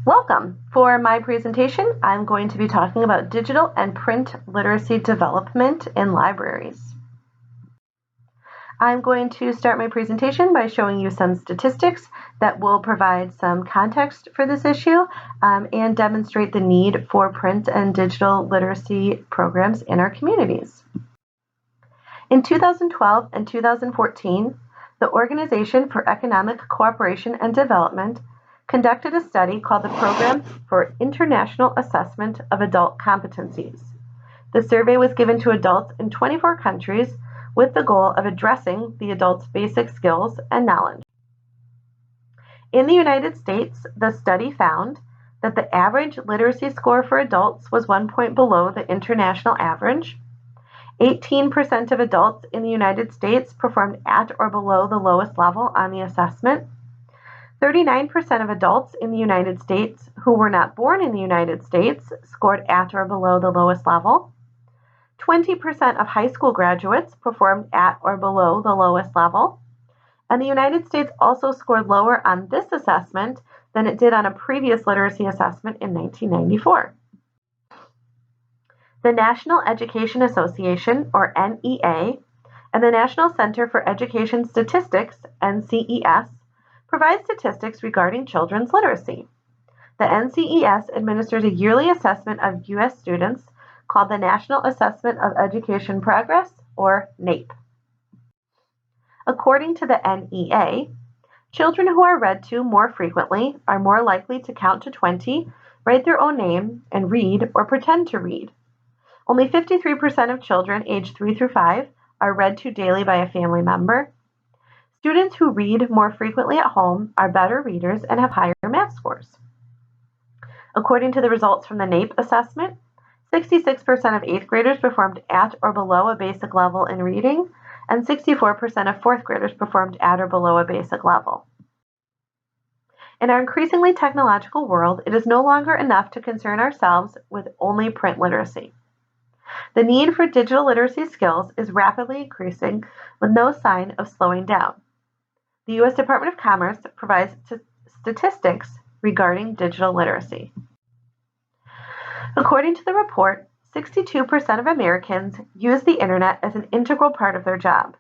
Welcome. For my presentation, I'm going to be talking about digital and print literacy development in libraries. I'm going to start my presentation by showing you some statistics that will provide some context for this issue and demonstrate the need for print and digital literacy programs in our communities. In 2012 and 2014, the Organization for Economic Cooperation and Development conducted a study called the Program for International Assessment of Adult Competencies. The survey was given to adults in 24 countries with the goal of addressing the adults' basic skills and knowledge. In the United States, the study found that the average literacy score for adults was 1 point below the international average. 18% of adults in the United States performed at or below the lowest level on the assessment. 39% of adults in the United States who were not born in the United States scored at or below the lowest level. 20% of high school graduates performed at or below the lowest level. And the United States also scored lower on this assessment than it did on a previous literacy assessment in 1994. The National Education Association, or NEA, and the National Center for Education Statistics, NCES, provide statistics regarding children's literacy. The NCES administers a yearly assessment of U.S. students called the National Assessment of Education Progress, or NAEP. According to the NEA, children who are read to more frequently are more likely to count to 20, write their own name, and read or pretend to read. Only 53% of children aged 3 through 5 are read to daily by a family member. Students who read more frequently at home are better readers and have higher math scores. According to the results from the NAEP assessment, 66% of 8th graders performed at or below a basic level in reading, and 64% of 4th graders performed at or below a basic level. In our increasingly technological world, it is no longer enough to concern ourselves with only print literacy. The need for digital literacy skills is rapidly increasing with no sign of slowing down. The U.S. Department of Commerce provides statistics regarding digital literacy. According to the report, 62% of Americans use the internet as an integral part of their job.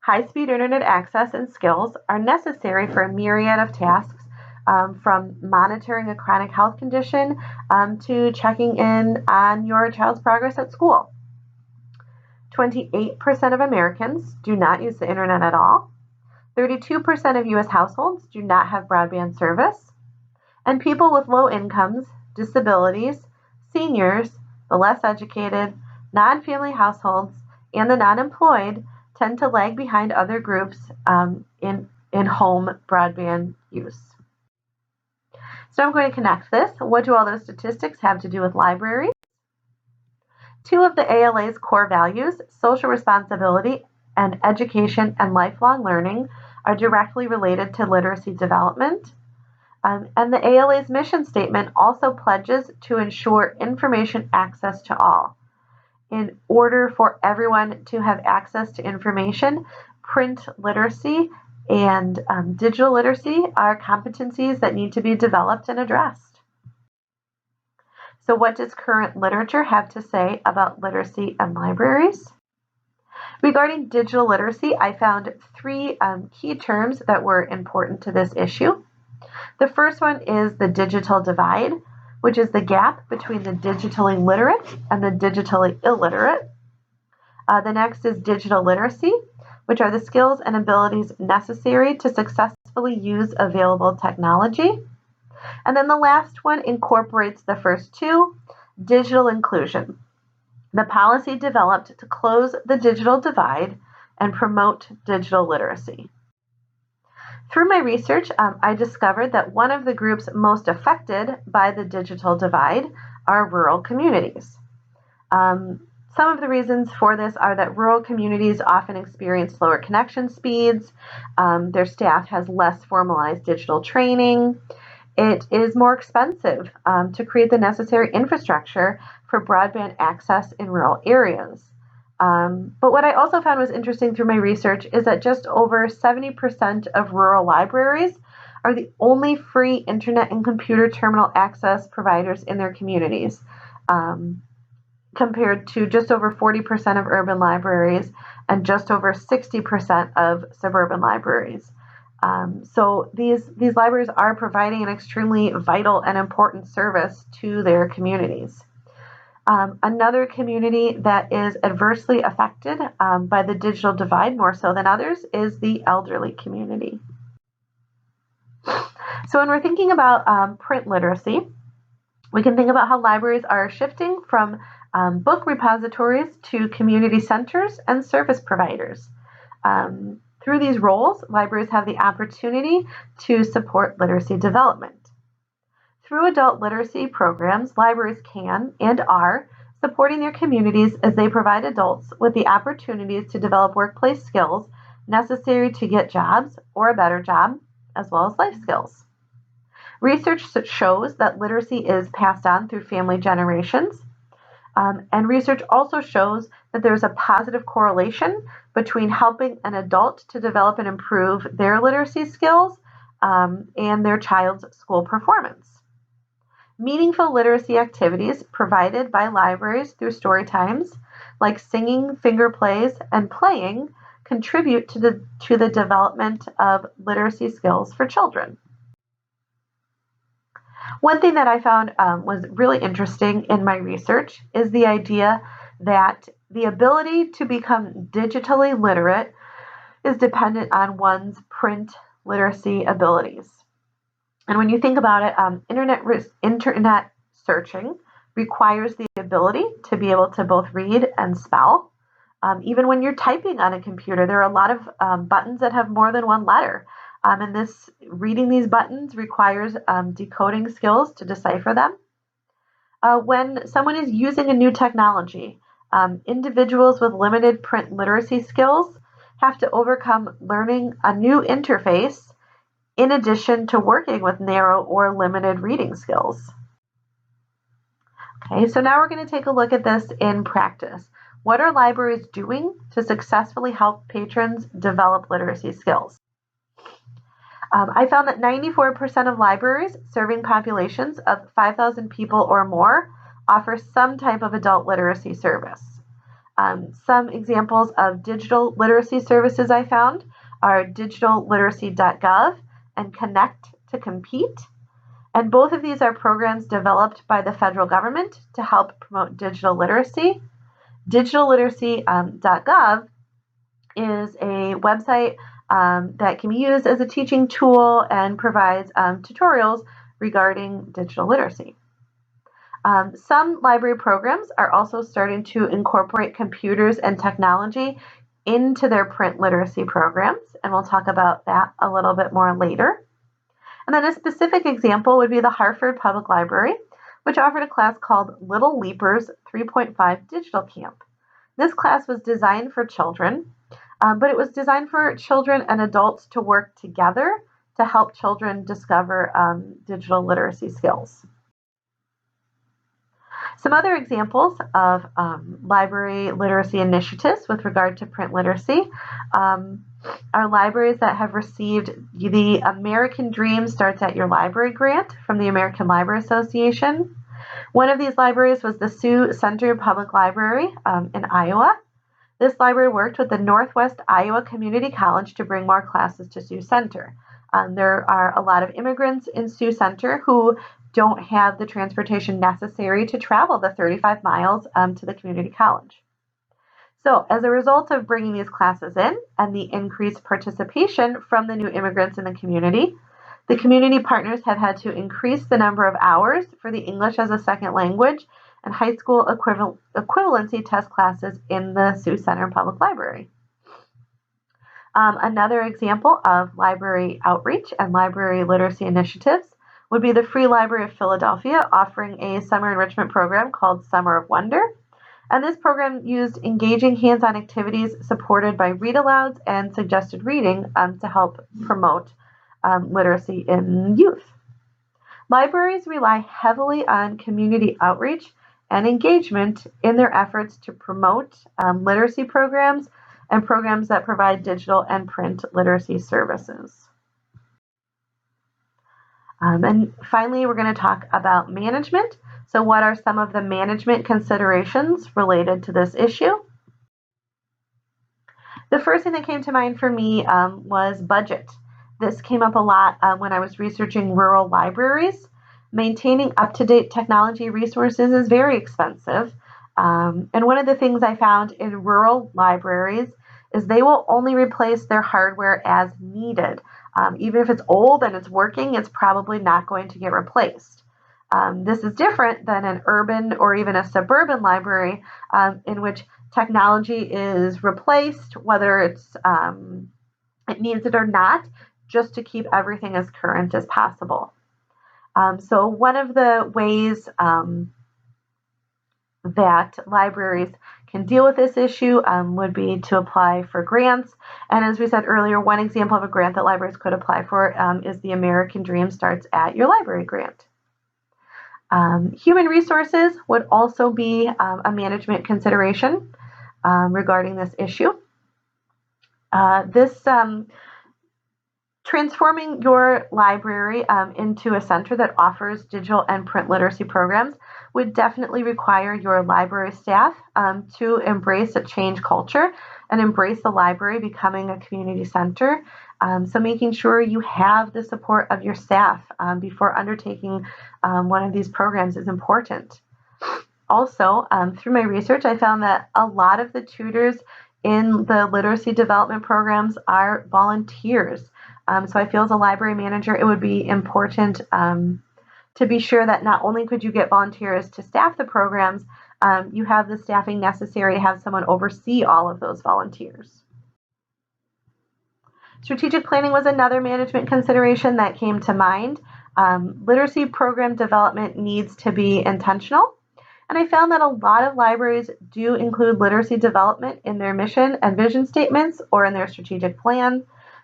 High-speed internet access and skills are necessary for a myriad of tasks, from monitoring a chronic health condition to checking in on your child's progress at school. 28% of Americans do not use the internet at all. 32% of U.S. households do not have broadband service. And people with low incomes, disabilities, seniors, the less educated, non-family households, and the non-employed tend to lag behind other groups in home broadband use. So I'm going to connect this. What do all those statistics have to do with libraries? Two of the ALA's core values, social responsibility and education and lifelong learning, are directly related to literacy development. And the ALA's mission statement also pledges to ensure information access to all. In order for everyone to have access to information, print literacy and digital literacy are competencies that need to be developed and addressed. So what does current literature have to say about literacy and libraries? Regarding digital literacy, I found three key terms that were important to this issue. The first one is the digital divide, which is the gap between the digitally literate and the digitally illiterate. The next is digital literacy, which are the skills and abilities necessary to successfully use available technology. And then the last one incorporates the first two, digital inclusion, the policy developed to close the digital divide and promote digital literacy. Through my research, I discovered that one of the groups most affected by the digital divide are rural communities. Some of the reasons for this are that rural communities often experience slower connection speeds, their staff has less formalized digital training, it is more expensive to create the necessary infrastructure for broadband access in rural areas. But what I also found was interesting through my research is that just over 70% of rural libraries are the only free internet and computer terminal access providers in their communities, compared to just over 40% of urban libraries and just over 60% of suburban libraries. So these libraries are providing an extremely vital and important service to their communities. Another community that is adversely affected by the digital divide more so than others is the elderly community. So when we're thinking about print literacy, we can think about how libraries are shifting from book repositories to community centers and service providers. Through these roles, libraries have the opportunity to support literacy development. Through adult literacy programs, libraries can and are supporting their communities as they provide adults with the opportunities to develop workplace skills necessary to get jobs or a better job, as well as life skills. Research shows that literacy is passed on through family generations, and research also shows that there's a positive correlation between helping an adult to develop and improve their literacy skills and their child's school performance. Meaningful literacy activities provided by libraries through story times, like singing, finger plays, and playing, contribute to the development of literacy skills for children. One thing that I found was really interesting in my research is the idea that the ability to become digitally literate is dependent on one's print literacy abilities. And when you think about it, internet searching requires the ability to be able to both read and spell. Even when you're typing on a computer, there are a lot of buttons that have more than one letter. And reading these buttons requires decoding skills to decipher them. When someone is using a new technology, individuals with limited print literacy skills have to overcome learning a new interface in addition to working with narrow or limited reading skills. Okay, so now we're going to take a look at this in practice. What are libraries doing to successfully help patrons develop literacy skills? I found that 94% of libraries serving populations of 5,000 people or more offer some type of adult literacy service. Some examples of digital literacy services I found are digitalliteracy.gov and Connect to Compete. And both of these are programs developed by the federal government to help promote digital literacy. Digitalliteracy.gov is a website that can be used as a teaching tool and provides tutorials regarding digital literacy. Some library programs are also starting to incorporate computers and technology into their print literacy programs, and we'll talk about that a little bit more later. And then a specific example would be the Hartford Public Library, which offered a class called Little Leapers 3.5 Digital Camp. This class was designed for children, but it was designed for children and adults to work together to help children discover digital literacy skills. Some other examples of library literacy initiatives with regard to print literacy are libraries that have received the American Dream Starts at Your Library grant from the American Library Association. One of these libraries was the Sioux Center Public Library in Iowa. This library worked with the Northwest Iowa Community College to bring more classes to Sioux Center. There are a lot of immigrants in Sioux Center who don't have the transportation necessary to travel the 35 miles to the community college. So as a result of bringing these classes in and the increased participation from the new immigrants in the community partners have had to increase the number of hours for the English as a second language and high school equivalency test classes in the Sioux Center Public Library. Another example of library outreach and library literacy initiatives would be the Free Library of Philadelphia offering a summer enrichment program called Summer of Wonder. And this program used engaging hands-on activities supported by read-alouds and suggested reading to help promote literacy in youth. Libraries rely heavily on community outreach and engagement in their efforts to promote literacy programs and programs that provide digital and print literacy services. And finally, we're going to talk about management. So what are some of the management considerations related to this issue? The first thing that came to mind for me was budget. This came up a lot when I was researching rural libraries. Maintaining up-to-date technology resources is very expensive. And one of the things I found in rural libraries is they will only replace their hardware as needed. Even if it's old and it's working, it's probably not going to get replaced. This is different than an urban or even a suburban library in which technology is replaced, whether it needs it or not, just to keep everything as current as possible. So one of the ways that libraries can deal with this issue would be to apply for grants. And as we said earlier, one example of a grant that libraries could apply for is the American Dream Starts at Your Library grant. Human resources would also be a management consideration regarding this issue. Transforming your library into a center that offers digital and print literacy programs would definitely require your library staff to embrace a change culture and embrace the library becoming a community center. So making sure you have the support of your staff before undertaking one of these programs is important. Also, through my research, I found that a lot of the tutors in the literacy development programs are volunteers. So I feel as a library manager, it would be important to be sure that not only could you get volunteers to staff the programs, you have the staffing necessary to have someone oversee all of those volunteers. Strategic planning was another management consideration that came to mind. Literacy program development needs to be intentional. And I found that a lot of libraries do include literacy development in their mission and vision statements or in their strategic plan.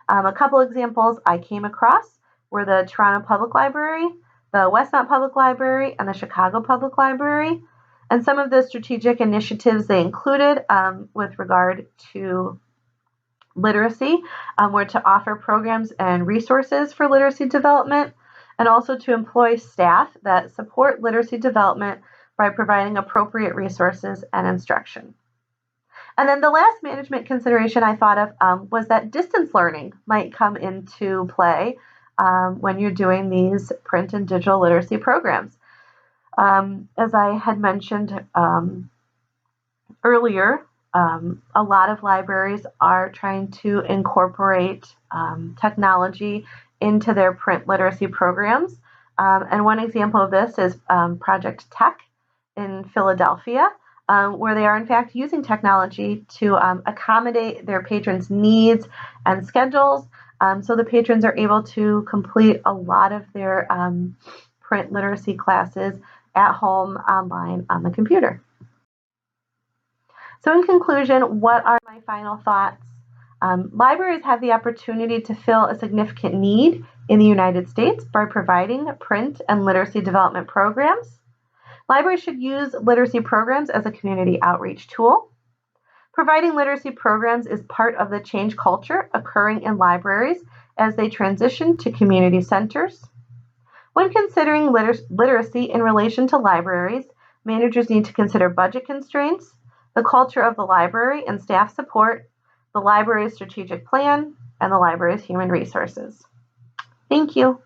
A couple examples I came across were the Toronto Public Library, the Westmont Public Library, and the Chicago Public Library. And some of the strategic initiatives they included with regard to literacy were to offer programs and resources for literacy development, and also to employ staff that support literacy development by providing appropriate resources and instruction. And then the last management consideration I thought of was that distance learning might come into play when you're doing these print and digital literacy programs. As I had mentioned earlier, a lot of libraries are trying to incorporate technology into their print literacy programs. And one example of this is Project Tech in Philadelphia, where they are in fact using technology to accommodate their patrons' needs and schedules, so the patrons are able to complete a lot of their print literacy classes at home, online, on the computer. So in conclusion, what are my final thoughts? Libraries have the opportunity to fill a significant need in the United States by providing print and literacy development programs. Libraries should use literacy programs as a community outreach tool. Providing literacy programs is part of the change culture occurring in libraries as they transition to community centers. When considering literacy in relation to libraries, managers need to consider budget constraints, the culture of the library and staff support, the library's strategic plan, and the library's human resources. Thank you.